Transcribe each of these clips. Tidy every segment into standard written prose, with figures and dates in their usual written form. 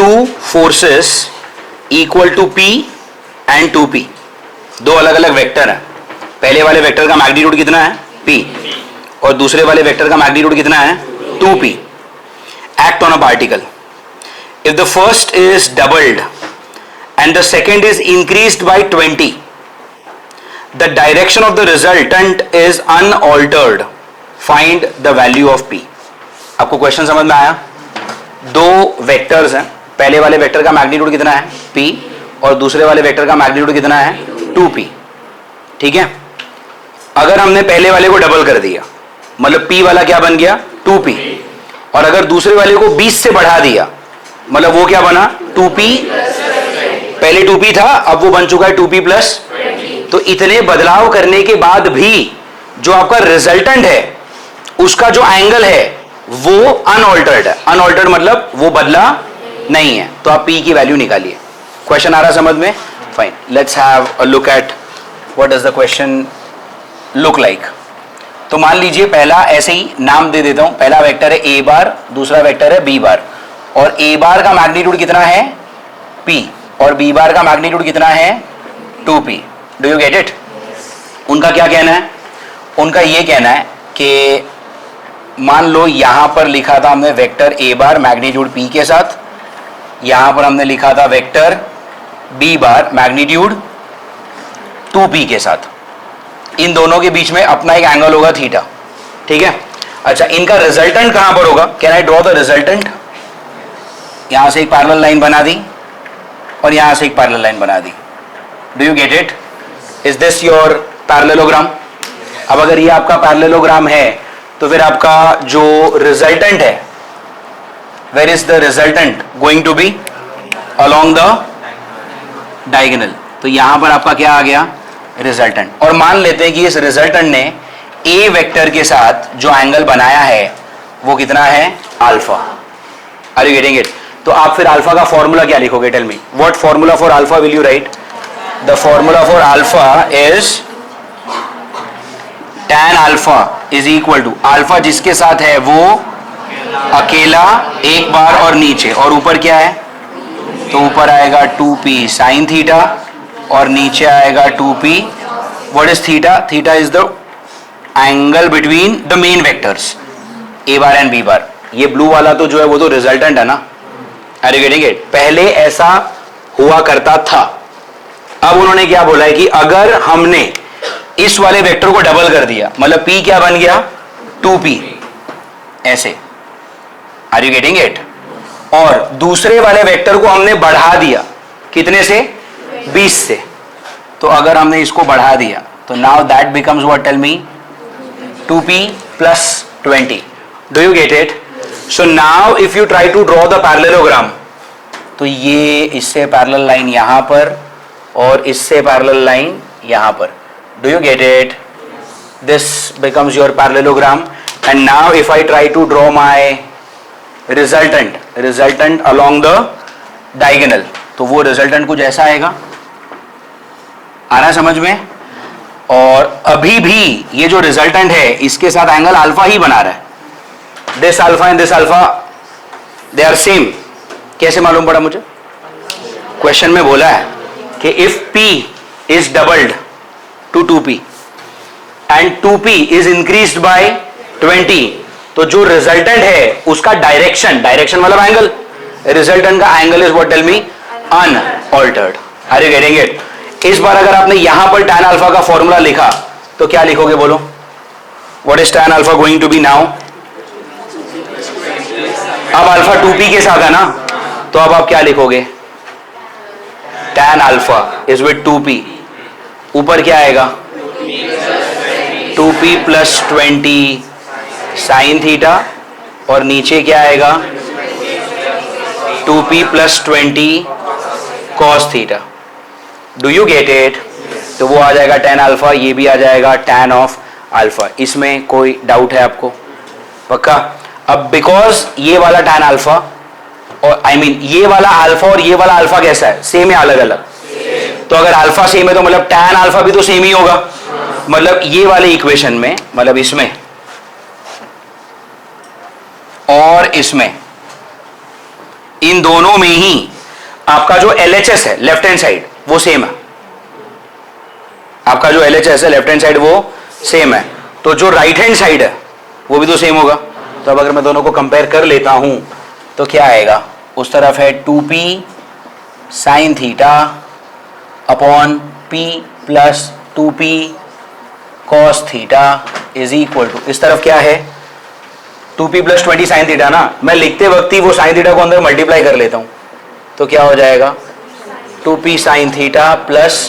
To forces equal to P and 2P, दो अलग अलग वेक्टर हैं, पहले वाले वेक्टर का मैग्नीट्यूड कितना है P और दूसरे वाले वेक्टर का मैग्नीट्यूड कितना है 2P, act on a particle. If the first is doubled and the second is increased by 20, the direction of the resultant is unaltered, find the value of P. आपको question समझ में आया? दो vectors हैं, पहले वाले वेक्टर का magnitude कितना है P और दूसरे वाले वेक्टर का मैग्नीट्यूड कितना है 2P. ठीक है, अगर हमने पहले वाले को डबल कर दिया मतलब P वाला क्या बन गया 2P, और अगर दूसरे वाले को 20 से बढ़ा दिया मतलब वो क्या बना 2P, पहले 2P था अब वो बन चुका है 2P प्लस. तो इतने बदलाव करने के बाद भी जो आपका रिजल्टेंट है उसका जो एंगल है वो अनऑल्टर्ड है. अनऑल्टर्ड मतलब वो बदला नहीं है. तो आप P की वैल्यू निकालिए. क्वेश्चन आ रहा समझ में? Fine, let's have a look at what does the question look like. तो मान लीजिए पहला ऐसे ही नाम दे देता हूं, पहला वेक्टर है A बार, दूसरा वेक्टर है B बार, और A बार का मैग्नीट्यूड कितना है P और B बार का मैग्नीट्यूड कितना है 2P. Do you get it? उनका क्या कहना है? उनका ये कहना है कि मान लो यहां पर लिखा था हमने vector A bar magnitude P के साथ, यहां पर हमने लिखा था वेक्टर B बार मैग्नीट्यूड 2P के साथ. इन दोनों के बीच में अपना एक एंगल होगा थीटा. ठीक है, अच्छा इनका रिजल्टेंट कहां पर होगा? Can I draw the resultant? यहां से एक पैरेलल लाइन बना दी और यहां से एक पैरेलल लाइन बना दी. Do you get it? Is this your parallelogram? अब अगर ये आपका पैरेललोग्राम है तो फिर आपका जो रिजल्टेंट है, where is the resultant going to be? Along the diagonal. तो यहां पर आपका क्या आ गया रिजल्टेंट. और मान लेते हैं कि इस रिजल्टेंट ने ए वेक्टर के साथ जो एंगल बनाया है वो कितना है alpha. Are you getting it? तो आप फिर अल्फा का फॉर्मूला क्या लिखोगे? Tell me what formula for alpha will you write? The formula for alpha is tan alpha is equal to, alpha जिसके साथ है वो अकेला एक बार और नीचे, और ऊपर क्या है? तो ऊपर आएगा 2P sin थीटा और नीचे आएगा 2P. What is theta? Theta is the angle between the main vectors A bar and B बार. ये ब्लू वाला तो जो है वो तो रिजल्टेंट है ना. Are you getting it? पहले ऐसा हुआ करता था. अब उन्होंने क्या बोला है कि अगर हमने इस वाले वेक्टर को डबल कर दिया मतलब P क्या बन गया 2P ऐसे. Are you getting it? और दूसरे वाले वेक्टर को हमने बढ़ा दिया कितने से? 20 से. तो अगर हमने इसको बढ़ा दिया तो now that becomes what? Tell me 2P plus 20. Do you get it? So now if you try to draw the parallelogram, तो ये इससे पैरेलल लाइन यहां पर और इससे पैरेलल लाइन यहां पर. Do you get it? This becomes your parallelogram. And now if I try to draw my resultant along the diagonal, तो वो रिजल्टेंट कुछ ऐसा आएगा. आ रहा समझ में? और अभी भी ये जो रिजल्टेंट है इसके साथ एंगल अल्फा ही बना रहा है. This alpha and this alpha they are same. कैसे मालूम पड़ा मुझे? क्वेश्चन में बोला है कि if P is doubled to 2P and 2P is increased by 20, तो जो रिजल्टेंट है उसका डायरेक्शन मतलब एंगल, रिजल्टेंट का angle is what? Tell me unaltered. Are you getting it? इस बार अगर आपने यहां पर tan अल्फा का फॉर्मूला लिखा तो क्या लिखोगे? बोलो what is tan alpha going to be now? अब अल्फा 2P के साथ है ना, तो अब आप क्या लिखोगे? tan alpha is with 2P. ऊपर क्या आएगा? 2P plus 20 sin थीटा और नीचे क्या आएगा? 2P plus 20 cos theta. Do you get it? तो वो आ जाएगा tan अल्फा, ये भी आ जाएगा tan ऑफ अल्फा. इसमें कोई डाउट है आपको? पक्का? अब बिकॉज ये वाला tan अल्फा और आई मीन ये वाला अल्फा और ये वाला अल्फा कैसा है? सेम है अलग अलग? तो अगर अल्फा सेम है तो मतलब tan अल्फा भी तो सेम ही होगा. मतलब ये वाले इक्वेशन में, मतलब इसमें और इसमें इन दोनों में ही आपका जो LHS है लेफ्ट हैंड साइड वो सेम है, आपका जो LHS है लेफ्ट हैंड साइड वो सेम है, तो जो राइट हैंड साइड है वो भी तो सेम होगा। तो अब अगर मैं दोनों को कंपेयर कर लेता हूं तो क्या आएगा, उस तरफ है 2p sine theta upon p plus 2p cos theta is equal to, इस तरफ क्या है 2p प्लस 20 साइन थीटा ना, मैं लिखते वक्त ही वो साइन थीटा को अंदर मल्टीप्लाई कर लेता हूं तो क्या हो जाएगा 2p sine theta plus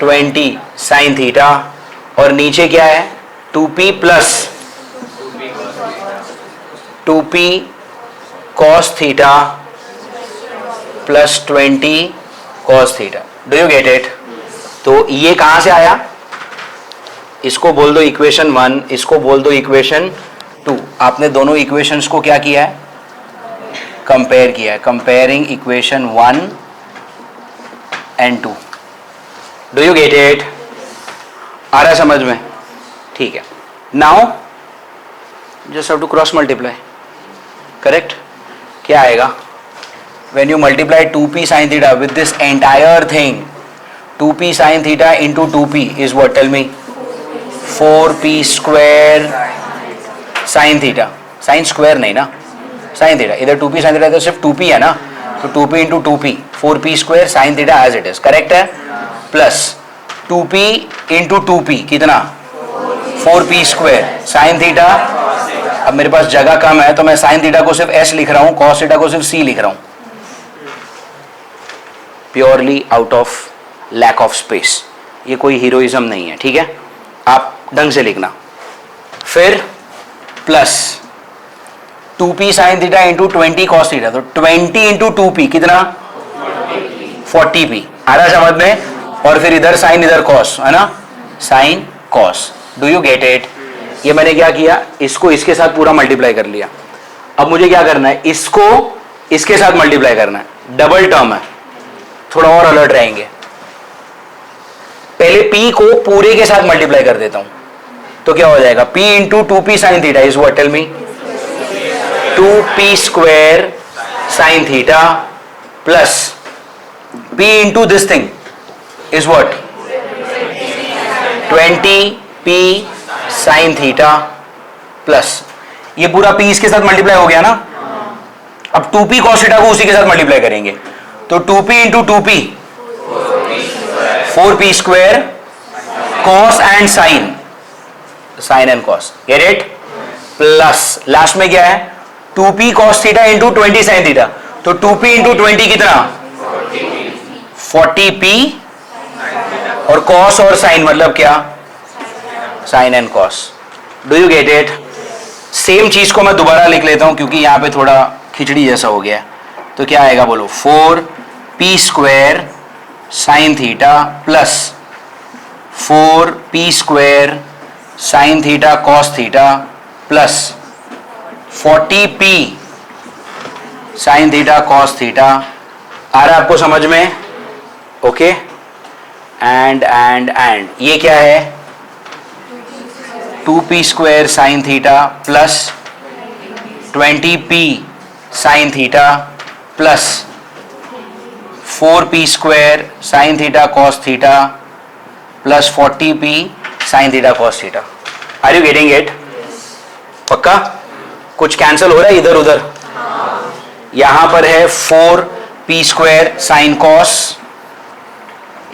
20 sine theta, और नीचे क्या है 2p plus 2p cos theta plus 20 cos theta. Do you get it? तो ये कहां से आया, इसको बोल दो इक्वेशन 1, इसको बोल दो इक्वेशन 2। आपने दोनों इक्वेशंस को क्या किया है, कंपेयर किया है, comparing equation 1 and 2। Do you get it? आ रहा है समझ में? ठीक है, now just have to cross multiply, correct? क्या आएगा, when you multiply 2p sin theta with this entire thing, 2p sin theta into 2p is what, tell me? 4p square sin theta, sin square नहीं ना, sin theta, इधर 2p sin theta तो सिर्फ 2p है ना, तो 2p into 2p 4p square sin theta as it is, correct है? Plus 2p into 2p कितना 4p square sin theta। अब मेरे पास जगह कम है तो मैं sin थीटा को सिर्फ s लिख रहा हूं, cos थीटा को सिर्फ c लिख रहा हूं, purely out of lack of space, ये कोई हीरोइज्म नहीं है, ठीक है? आप ढंग से लिखना। फिर plus 2p sin theta into 20 cos theta, तो 20 इंटू 2p कितना 40p, आ रहा समझ में? और फिर इधर साइन इधर cos है ना, sine cos। Do you get it? ये मैंने क्या किया, इसको इसके साथ पूरा मल्टीप्लाई कर लिया। अब मुझे क्या करना है, इसको इसके साथ मल्टीप्लाई करना है, डबल टर्म है, थोड़ा और अलर्ट रहेंगे। पहले p को पूरे के साथ मल्टीप्लाई कर देता हूं तो क्या हो जाएगा, p into 2p sine theta is what, tell me? 2p square sine theta plus p into this thing is what, 20p sine theta plus ये पूरा p इसके साथ मल्टीप्लाई हो गया ना। अब 2p cos थीटा को उसी के साथ मल्टीप्लाई करेंगे तो 2p into 2p 4p square cos and sine, sine and cos, get it? Plus last में क्या है 2p cos theta into 20 sine theta, तो 2p इंटू 20 कितना 40p, और cos और साइन मतलब क्या, sine and cos। Do you get it? Same चीज को मैं दोबारा लिख लेता हूं क्योंकि यहां पे थोड़ा खिचड़ी जैसा हो गया। तो क्या आएगा बोलो, 4p square sine theta plus 4p square sine theta cos theta plus 40p sine theta cos theta. आ रहा है आपको समझ में? ओके, एंड ये क्या है, 2p square sine theta plus 20p sine theta plus 4p square sine theta cos theta plus 40p sine theta cos theta. Are you getting it? पक्का? कुछ कैंसिल हो रहा है इधर उधर? यहां पर है 4p स्क्वायर साइन cos,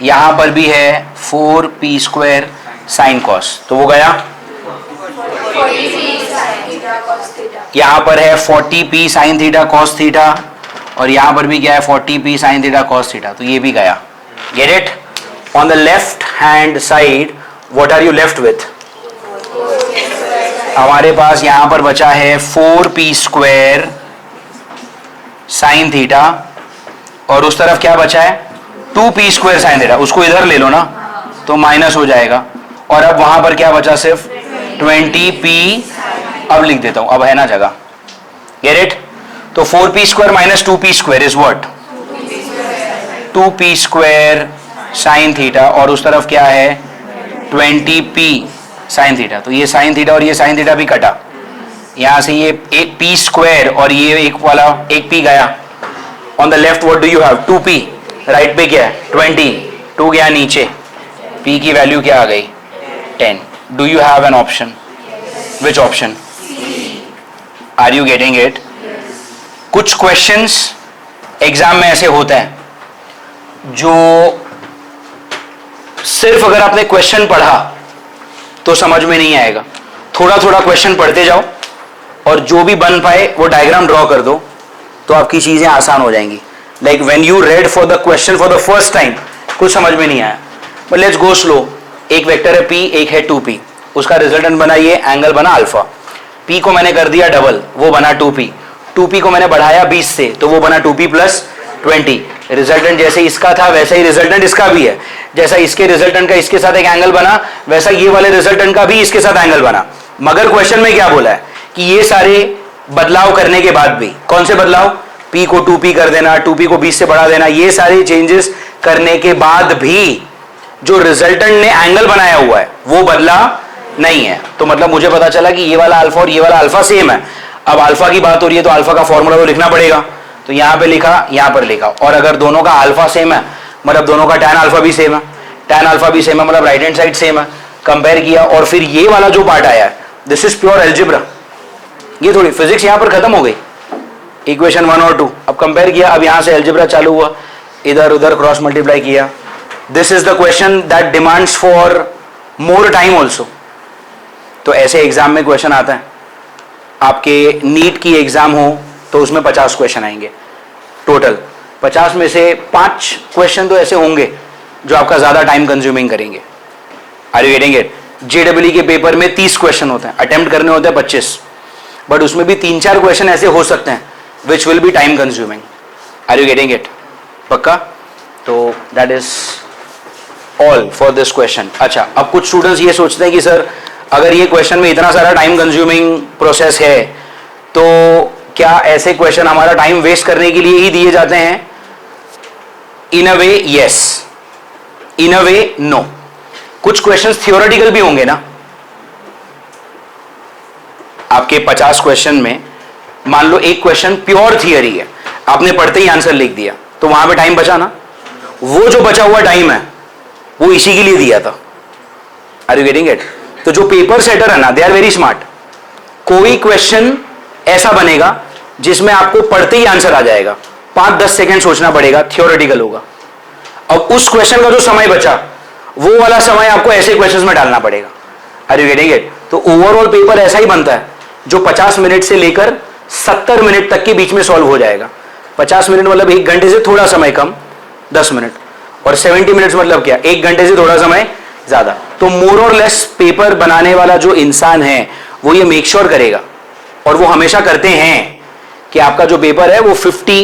यहां पर भी है 4p स्क्वायर साइन cos, तो वो गया। यहां पर है 40p sine theta cos theta, और यहां पर भी क्या है 40p sine theta cos theta, तो ये भी गया। Get it? On the left hand side what are you left with? हमारे पास यहां पर बचा है 4p स्क्वायर साइन थीटा, और उस तरफ क्या बचा है 2p स्क्वायर साइन थीटा, उसको इधर ले लो ना तो माइनस हो जाएगा। और अब वहां पर क्या बचा, सिर्फ 20p, अब लिख देता हूं, अब है ना जगह। Get it? तो 4p square minus 2p square is what, 2p square sine theta, और उस तरफ क्या है 20p साइन थीटा। तो ये साइन थीटा और ये साइन थीटा भी कटा, यहां से ये एक p स्क्वायर और ये एक वाला एक p गया, on the left what do you have 2p, right पे क्या है 20, 2 गया नीचे, p की वैल्यू क्या आ गई 10. Do you have an option? Which option? Are you getting it? कुछ क्वेश्चंस एग्जाम में ऐसे होते हैं जो सिर्फ अगर आपने क्वेश्चन पढ़ा तो समझ में नहीं आएगा, थोड़ा थोड़ा क्वेश्चन पढ़ते जाओ और जो भी बन पाए वो डायग्राम ड्रॉ कर दो तो आपकी चीजें आसान हो जाएंगी. Like when you read for the question for the first time कुछ समझ में नहीं आया, बट लेट्स गो स्लो. एक वेक्टर है p, एक है 2p, उसका रिजल्टेंट बना ये, एंगल बना अल्फा. p को मैंने कर दिया डबल, वो बना 2p. 2p को मैंने बढ़ाया 20 से तो वो बना 2p प्लस 20. रिजल्टेंट जैसे इसका था वैसा ही रिजल्टेंट इसका भी है. जैसा इसके रिजल्टेंट का इसके साथ एक एंगल बना वैसा ये वाले रिजल्टेंट का भी इसके साथ एंगल बना. मगर क्वेश्चन में क्या बोला है कि ये सारे बदलाव करने के बाद भी, कौन से बदलाव? p को 2p कर देना, 2p को 20 से बढ़ा देना, ये सारे चेंजेस करने के बाद भी जो रिजल्टेंट ने एंगल बनाया हुआ है वो बदला नहीं है. तो मतलब मुझे पता चला कि ये वाला अल्फा और ये वाला अल्फा सेम है. अब अल्फा की बात हो रही है तो अल्फा का फॉर्मूला तो लिखना पड़ेगा, तो यहां पे लिखा, यहां पर लिखा. और अगर दोनों का अल्फा सेम है मतलब दोनों का tan अल्फा भी सेम है, tan अल्फा भी सेम है मतलब राइट हैंड साइड सेम है. कंपेयर किया और फिर ये वाला जो पार्ट आया है दिस इज प्योर एल्जेब्रा. ये थोड़ी फिजिक्स यहां पर खत्म हो गई, इक्वेशन 1 और 2. अब कंपेयर किया, अब यहां से एल्जेब्रा चालू हुआ, इधर उधर क्रॉस मल्टीप्लाई किया. This is the question that demands for more time also. तो ऐसे एग्जाम में क्वेश्चन आता है. आपके नीट की एग्जाम हो तो उसमें 50 क्वेश्चन आएंगे टोटल. 50 में से 5 क्वेश्चन तो ऐसे होंगे जो आपका ज्यादा टाइम कंज्यूमिंग करेंगे. Are you getting it? JW के पेपर में 30 क्वेश्चन होते हैं, अटेम्प्ट करने होते हैं 25, बट उसमें भी 3-4 क्वेश्चन ऐसे हो सकते हैं which will be time consuming. Are you getting it? पक्का? तो that is all for this question. अच्छा, अब कुछ स्टूडेंट्स ये सोचते हैं कि सर अगर ये क्वेश्चन में इतना सारा टाइम कंज्यूमिंग प्रोसेस है तो क्या ऐसे क्वेश्चन हमारा टाइम वेस्ट करने के लिए ही दिए जाते हैं? इन अ वे यस, इन अ वे नो. कुछ क्वेश्चंस थियोरेटिकल भी होंगे ना. आपके 50 क्वेश्चन में मान लो एक क्वेश्चन प्योर थियरी है, आपने पढ़ते ही आंसर लिख दिया तो वहां पे टाइम बचा ना. वो जो बचा हुआ टाइम है वो इसी के लिए दिया था. Are you getting it? तो जो पेपर सेटर है ना दे आर वेरी स्मार्ट. कोई क्वेश्चन ऐसा बनेगा जिसमें आपको पढ़ते ही आंसर आ जाएगा, 5-10 सेकंड सोचना पड़ेगा, थियोरेटिकल होगा. अब उस क्वेश्चन का जो समय बचा वो वाला समय आपको ऐसे क्वेश्चंस में डालना पड़ेगा. Are you getting it? तो ओवरऑल पेपर ऐसा ही बनता है जो 50 मिनट से लेकर 70 मिनट तक के बीच में सॉल्व हो जाएगा. 50 मिनट मतलब 1 घंटे से थोड़ा समय कम, 10 मिनट, और 70 मिनट्स मतलब क्या, 1 घंटे से थोड़ा समय ज्यादा. तो मोर और लेस पेपर बनाने वाला जो इंसान है वो ये मेक श्योर करेगा, और वो हमेशा करते हैं कि आपका जो पेपर है वो 50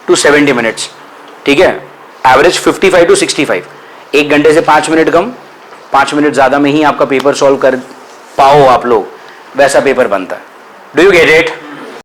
to 70 मिनट्स, ठीक है, एवरेज 55 to 65. 1 घंटे से 5 मिनट कम, 5 मिनट ज्यादा में ही आपका पेपर सॉल्व कर पाओ आप लोग, वैसा पेपर बनता है. Do you get it?